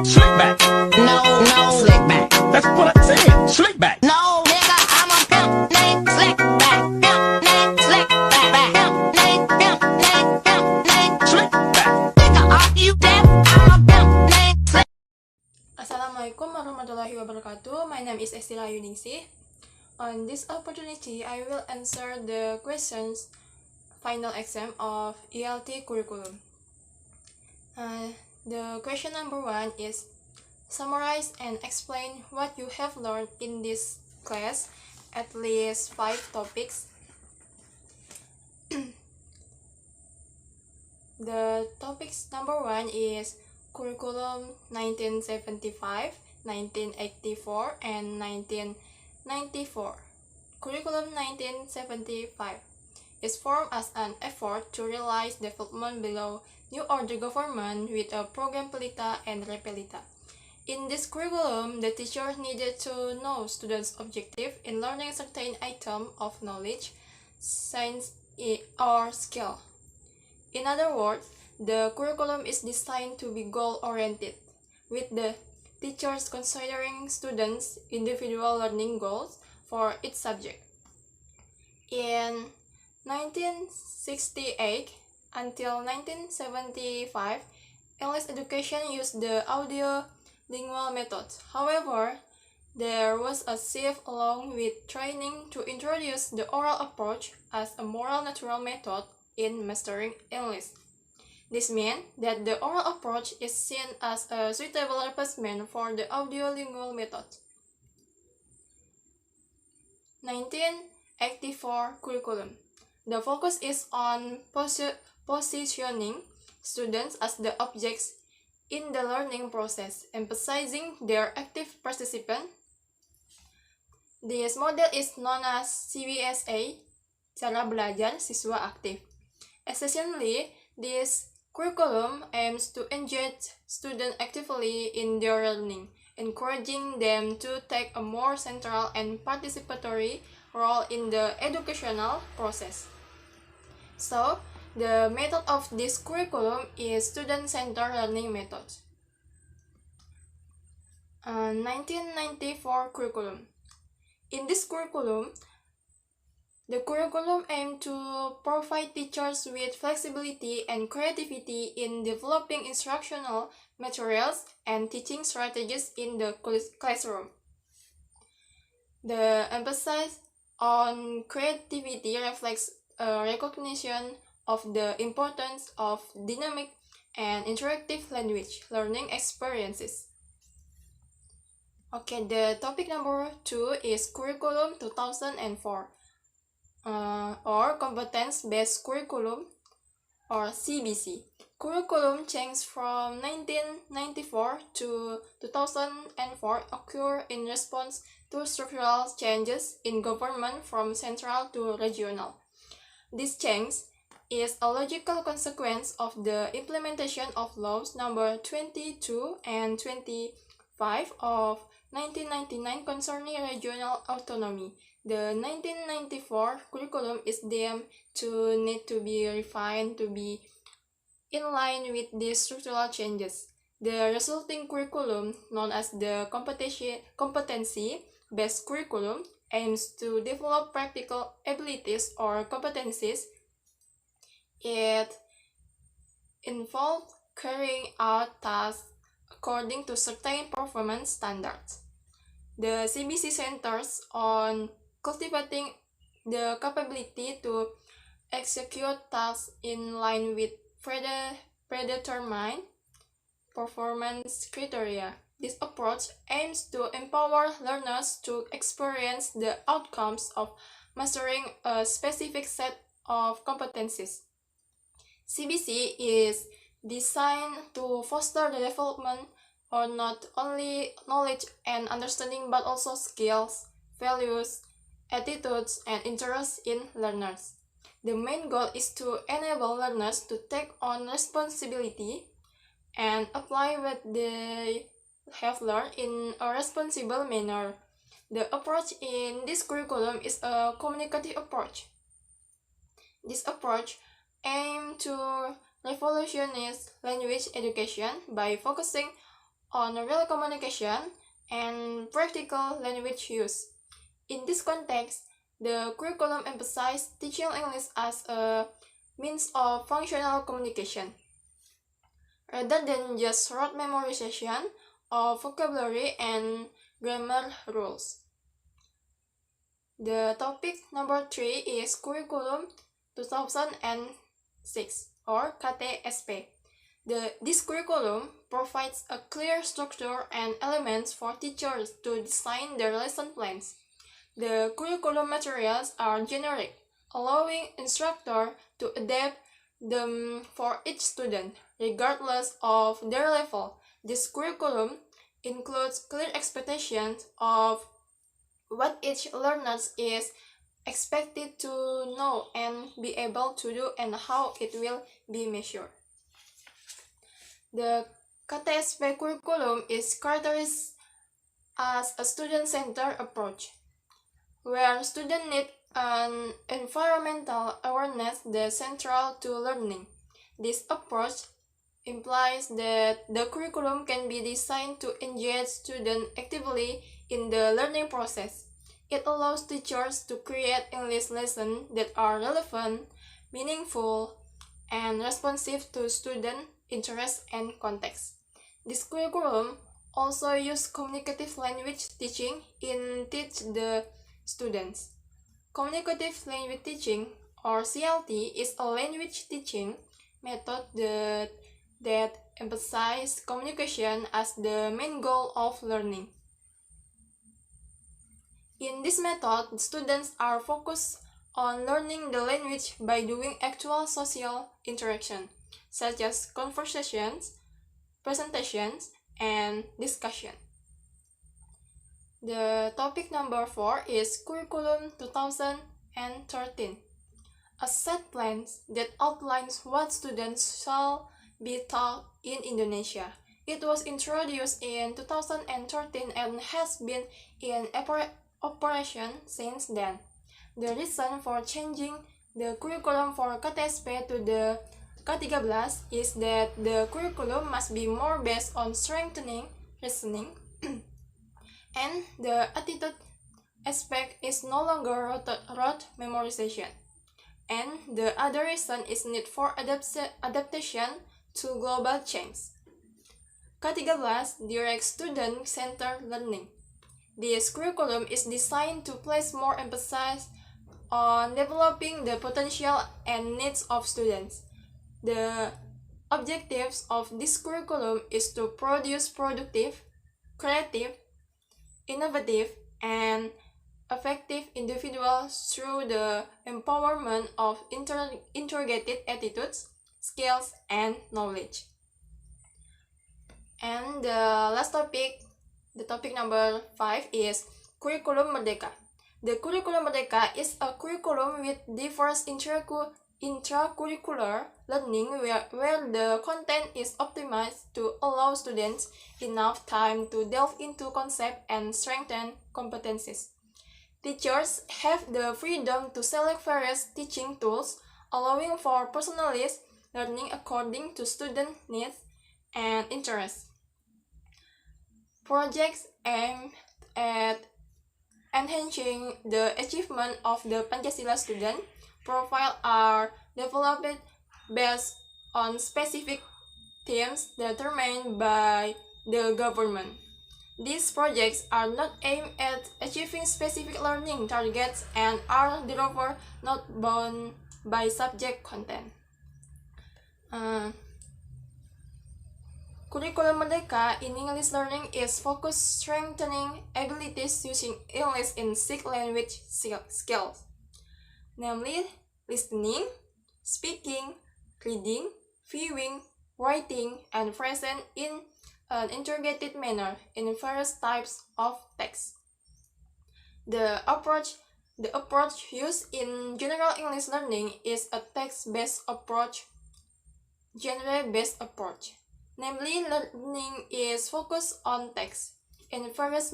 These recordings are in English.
Slick back. No, slick back. That's what I said. Slick back. No, nigga, I'm a pimp named Slick back. Pimp named Slick back. Pimp named Slick back. Nigga, are you deaf? I'm a pimp named Slick. Assalamualaikum warahmatullahi wabarakatuh. My name is Estila Yuningsih. On this opportunity, I will answer the questions final exam of ELT curriculum. The question number 1 is summarize and explain what you have learned in this class, at least 5 topics. The topics number 1 is curriculum 1975, 1984, and 1994. Curriculum 1975 is formed as an effort to realize development below New Order government with a program Pelita and Repelita. In this curriculum, the teacher needed to know students' objective in learning certain item of knowledge, science, or skill. In other words, the curriculum is designed to be goal-oriented, with the teachers considering students' individual learning goals for each subject. In 1968 until 1975, English education used the audio-lingual method. However, there was a shift along with training to introduce the oral approach as a moral natural method in mastering English. This means that the oral approach is seen as a suitable replacement for the audio-lingual method. 1984 curriculum. The focus is on positioning students as the objects in the learning process, emphasizing their active participant. This model is known as CBSA, Cara Belajar Siswa Aktif. Essentially, this curriculum aims to engage students actively in their learning, encouraging them to take a more central and participatory role in the educational process. So, the method of this curriculum is student-centered learning method. 1994 curriculum. In this curriculum, the curriculum aimed to provide teachers with flexibility and creativity in developing instructional materials and teaching strategies in the classroom. The emphasis on creativity reflects a recognition of the importance of dynamic and interactive language learning experiences. Okay, the topic number 2 is curriculum 2004, or competence-based curriculum, or CBC. Curriculum change from 1994 to 2004 occur in response to structural changes in government from central to regional. This change is a logical consequence of the implementation of laws number 22 and 25 of 1999 concerning regional autonomy. The 1994 curriculum is deemed to need to be refined to be in line with these structural changes. The resulting curriculum, known as the competency-based curriculum, aims to develop practical abilities or competencies. It involves carrying out tasks according to certain performance standards. The CBC centers on cultivating the capability to execute tasks in line with predetermined performance criteria. This approach aims to empower learners to experience the outcomes of mastering a specific set of competencies. CBC is designed to foster the development of not only knowledge and understanding but also skills, values, attitudes, and interests in learners. The main goal is to enable learners to take on responsibility and apply what they have learned in a responsible manner. The approach in this curriculum is a communicative approach. This approach aims to revolutionize language education by focusing on real communication and practical language use. In this context, the curriculum emphasizes teaching English as a means of functional communication, rather than just rote memorization of vocabulary and grammar rules. The topic number 3 is Curriculum 2006 or KTSP. This curriculum provides a clear structure and elements for teachers to design their lesson plans. The curriculum materials are generic, allowing instructors to adapt them for each student, regardless of their level. This curriculum includes clear expectations of what each learner is expected to know and be able to do and how it will be measured. The KTSP curriculum is characterized as a student-centered approach, where students need an environmental awareness that's central to learning. This approach implies that the curriculum can be designed to engage students actively in the learning process. It allows teachers to create English lessons that are relevant, meaningful, and responsive to student interests and context. This curriculum also uses communicative language teaching in teach the students. Communicative language teaching, or CLT, is a language teaching method that emphasizes communication as the main goal of learning. In this method, students are focused on learning the language by doing actual social interaction, such as conversations, presentations, and discussion. The topic number 4 is Curriculum 2013, a set plan that outlines what students shall be taught in Indonesia. It was introduced in 2013 and has been in operation since then. The reason for changing the curriculum for KTSP to the K13 is that the curriculum must be more based on strengthening reasoning, and the attitude aspect is no longer rote memorization. And the other reason is need for adaptation to global change. K13 directs student-centered learning. This curriculum is designed to place more emphasis on developing the potential and needs of students. The objectives of this curriculum is to produce productive, creative, innovative, and effective individuals through the empowerment of integrated attitudes, skills, and knowledge. And the last topic, the topic number 5 is Curriculum Merdeka. The Curriculum Merdeka is a curriculum with diverse intracurricular learning where the content is optimized to allow students enough time to delve into concepts and strengthen competencies. Teachers have the freedom to select various teaching tools, allowing for personalized learning according to student needs and interests. Projects aimed at enhancing the achievement of the Pancasila student profile are developed based on specific themes determined by the government. These projects are not aimed at achieving specific learning targets and are therefore not bound by subject content. Curriculum Merdeka in English learning is focused strengthening abilities using English in 6 language skills, namely listening, speaking, reading, viewing, writing, and present in an integrated manner in various types of text. The approach used in general English learning is a text-based approach, genre-based approach. Namely, learning is focused on text in various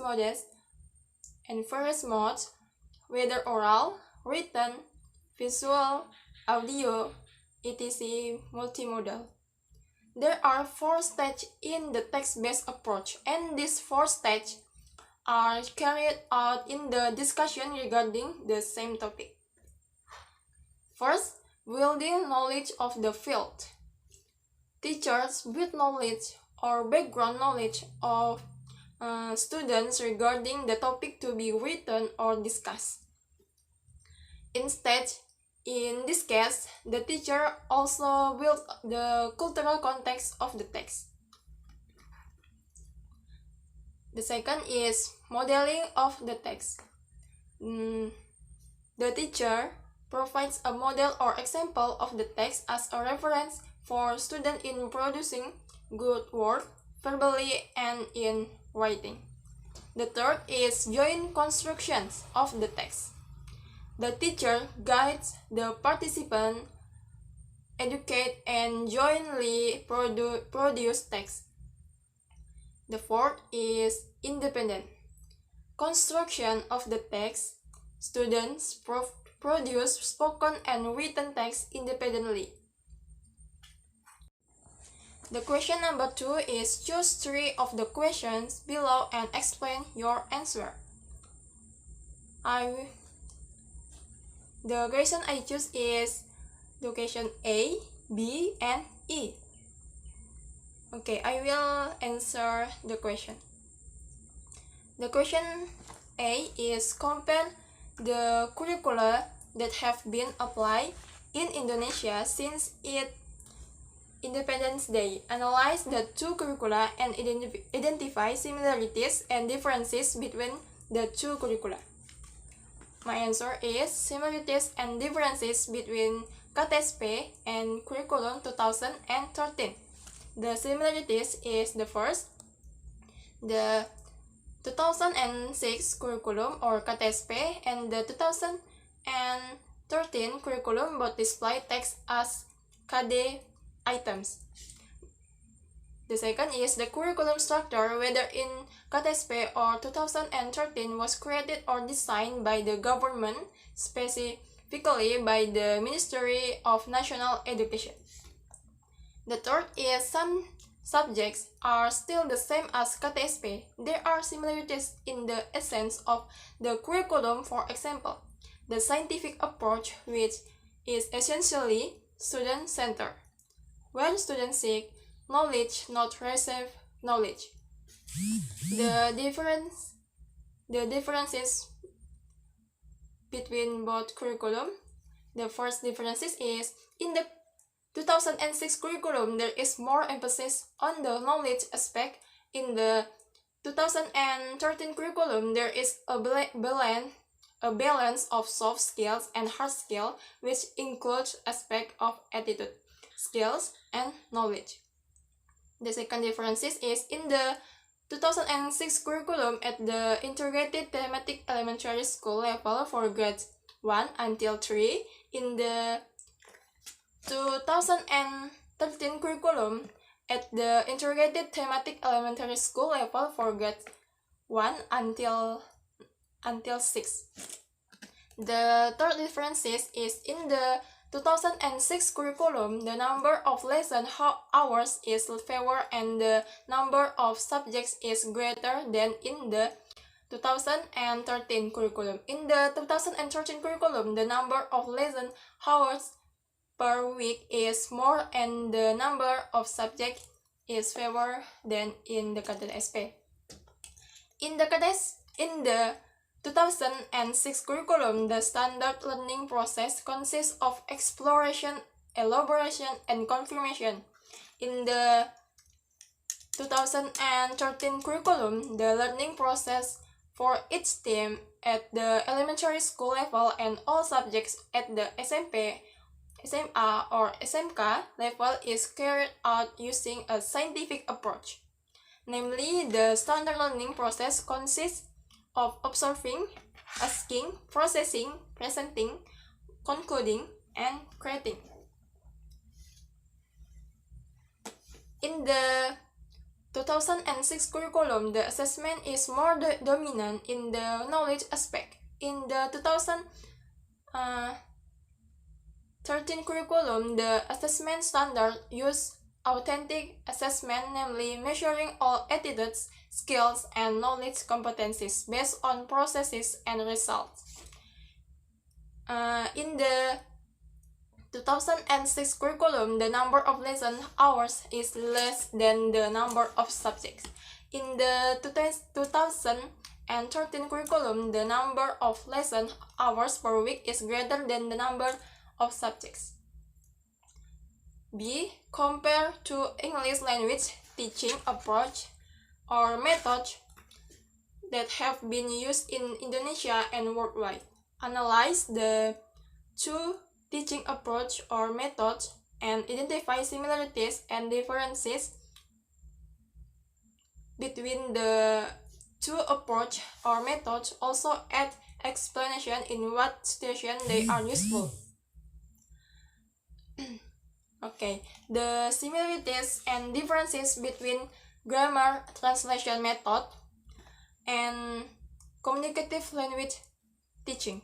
modes, whether oral, written, visual, audio, etc. multimodal. There are 4 stages in the text-based approach, and these 4 stages are carried out in the discussion regarding the same topic. First, building knowledge of the field. Teachers build knowledge or background knowledge of students regarding the topic to be written or discussed. Instead, in this case, the teacher also builds the cultural context of the text. The second is modeling of the text. The teacher provides a model or example of the text as a reference for students in producing good work, verbally and in writing. The third is joint constructions of the text. The teacher guides the participant, educate, and jointly produce text. The fourth is independent construction of the text. Students produce spoken and written text independently. The question number 2 is choose 3 of the questions below and explain your answer. The question I choose is the question A, B, and E. Okay, I will answer the question. The question A is compare the curricula that have been applied in Indonesia since its Independence Day. Analyze the 2 curricula and identify similarities and differences between the 2 curricula. My answer is similarities and differences between KTSP and Curriculum 2013. The similarities is the first, the 2006 curriculum or KTSP and the 2013 curriculum both display text as KD items. The second is the curriculum structure, whether in KTSP or 2013 was created or designed by the government, specifically by the Ministry of National Education. The third is some subjects are still the same as KTSP. There are similarities in the essence of the curriculum. For example, the scientific approach, which is essentially student-centered, where students seek knowledge, not receive knowledge. The differences between both curriculum. The first differences is in the 2006 curriculum, there is more emphasis on the knowledge aspect. In the 2013 curriculum, there is a balance of soft skills and hard skills, which includes aspect of attitude, skills, and knowledge. The second differences is in the 2006 curriculum at the integrated thematic elementary school level for grades 1 until 3. In the 2013 curriculum at the integrated thematic elementary school level for grades 1 until 6. The third differences is in the 2006 curriculum, the number of lesson hours is fewer and the number of subjects is greater than in the 2013 curriculum. In the 2013 curriculum, the number of lesson hours per week is more and the number of subjects is fewer than in the KTSP. In the 2006 curriculum, the standard learning process consists of exploration, elaboration, and confirmation. In the 2013 curriculum, the learning process for each theme at the elementary school level and all subjects at the SMP, SMA, or SMK level is carried out using a scientific approach. Namely, the standard learning process consists of observing, asking, processing, presenting, concluding, and creating. In the 2006 curriculum, the assessment is more dominant in the knowledge aspect. In the 2013 curriculum, the assessment standard use authentic assessment, namely measuring all attitudes, skills, and knowledge competencies based on processes and results. In the 2006 curriculum, the number of lesson hours is less than the number of subjects. In the 2013 curriculum, the number of lesson hours per week is greater than the number of subjects. B. Compare to English language teaching approach or methods that have been used in Indonesia and worldwide. Analyze the two teaching approach or methods and identify similarities and differences between the two approach or methods. Also add explanation in what situation they are useful. Okay, the similarities and differences between grammar translation method and communicative language teaching.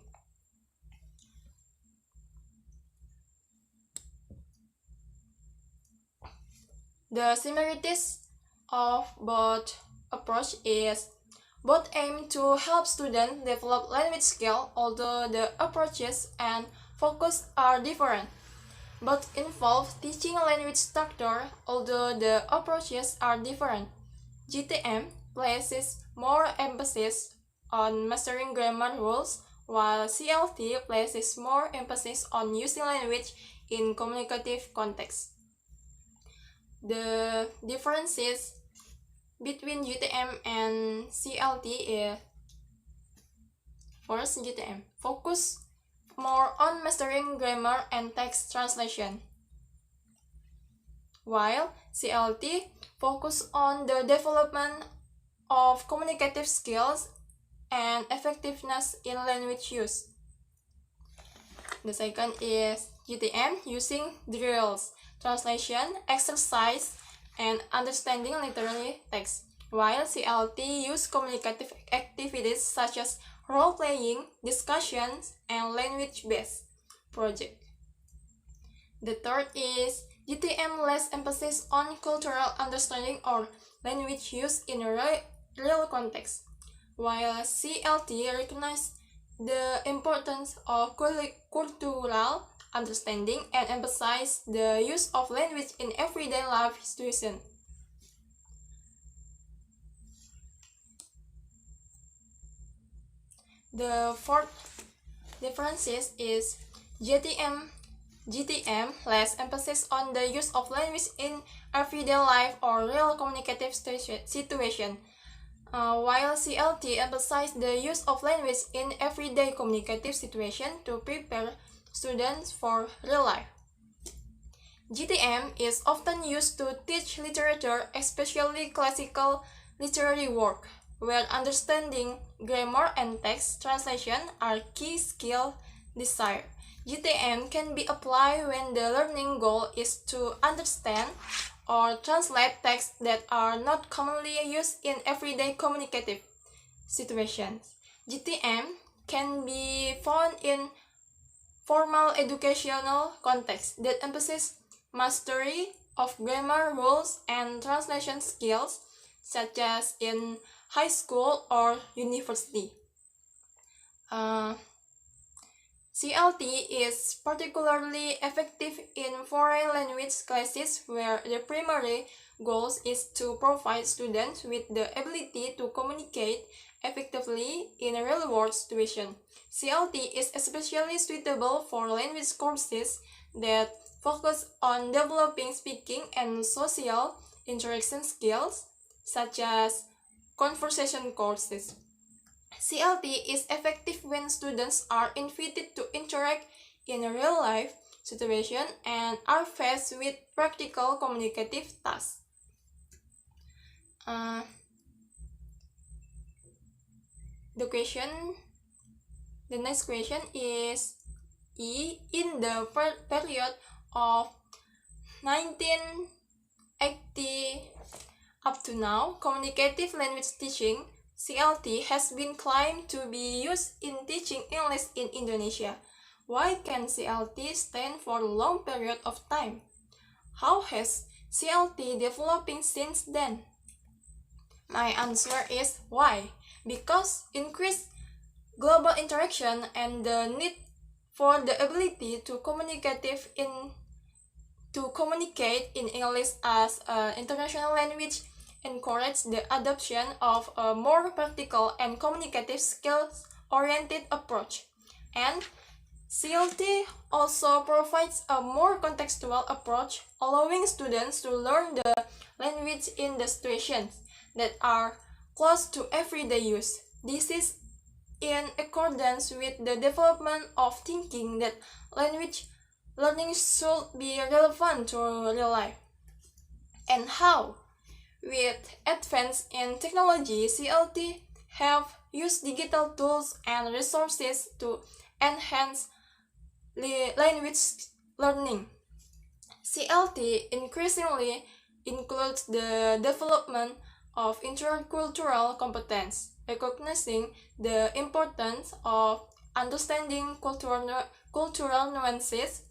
The similarities of both approach is both aim to help students develop language skill, although the approaches and focus are different. Both involve teaching language structure, although the approaches are different. GTM places more emphasis on mastering grammar rules, while CLT places more emphasis on using language in communicative context. The differences between GTM and CLT is: first, GTM focus more on mastering grammar and text translation, while CLT focus on the development of communicative skills and effectiveness in language use. The second is GTM using drills, translation, exercise, and understanding literary text, while CLT use communicative activities such as role-playing, discussions, and language-based project. The third is GTM less emphasis on cultural understanding or language use in a real context, while CLT recognizes the importance of cultural understanding and emphasize the use of language in everyday life situations. The fourth differences is GTM less emphasis on the use of language in everyday life or real communicative situation, while CLT emphasizes the use of language in everyday communicative situation to prepare students for real life. GTM is often used to teach literature, especially classical literary work, where understanding grammar and text translation are key skill desired. GTM can be applied when the learning goal is to understand or translate texts that are not commonly used in everyday communicative situations. GTM can be found in formal educational context that emphasizes mastery of grammar rules and translation skills, such as in high school or university. CLT is particularly effective in foreign language classes where the primary goal is to provide students with the ability to communicate effectively in a real-world situation. CLT is especially suitable for language courses that focus on developing speaking and social interaction skills, such as conversation courses. CLT is effective when students are invited to interact in a real-life situation and are faced with practical communicative tasks. The next question is in the period of 1980 up to now, communicative language teaching CLT has been claimed to be used in teaching English in Indonesia. Why can CLT stand for a long period of time? How has CLT developing since then? My answer is why? Because increased global interaction and the need for the ability to communicate in English as an international language encourage the adoption of a more practical and communicative skills-oriented approach. And CLT also provides a more contextual approach, allowing students to learn the language in the situations that are close to everyday use. This is in accordance with the development of thinking that language learning should be relevant to real life. And how? With advance in technology, CLT have used digital tools and resources to enhance language learning. CLT increasingly includes the development of intercultural competence, recognizing the importance of understanding cultural nuances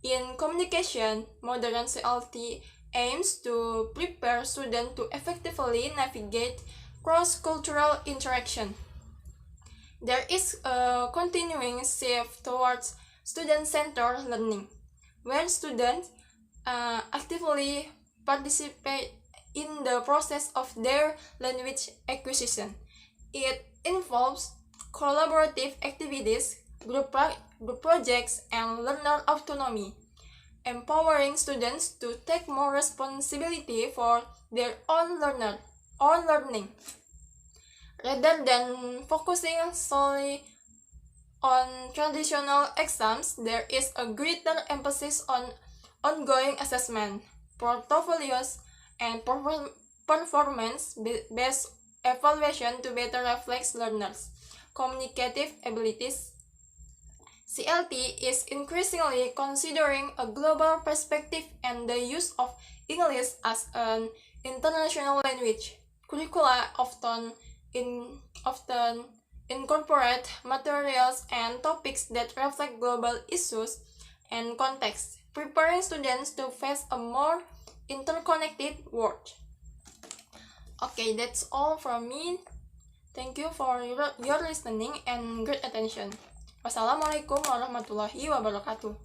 in communication. Modern CLT aims to prepare students to effectively navigate cross-cultural interaction. There is a continuing shift towards student-centered learning, where students actively participate in the process of their language acquisition. It involves collaborative activities, group projects, and learner autonomy, empowering students to take more responsibility for their own learning. Rather than focusing solely on traditional exams, there is a greater emphasis on ongoing assessment, portfolios, and performance-based evaluation to better reflect learners' communicative abilities. CLT is increasingly considering a global perspective and the use of English as an international language. Curricula often incorporate materials and topics that reflect global issues and contexts, preparing students to face a more interconnected world. Okay, that's all from me. Thank you for your listening and great attention. Wassalamualaikum warahmatullahi wabarakatuh.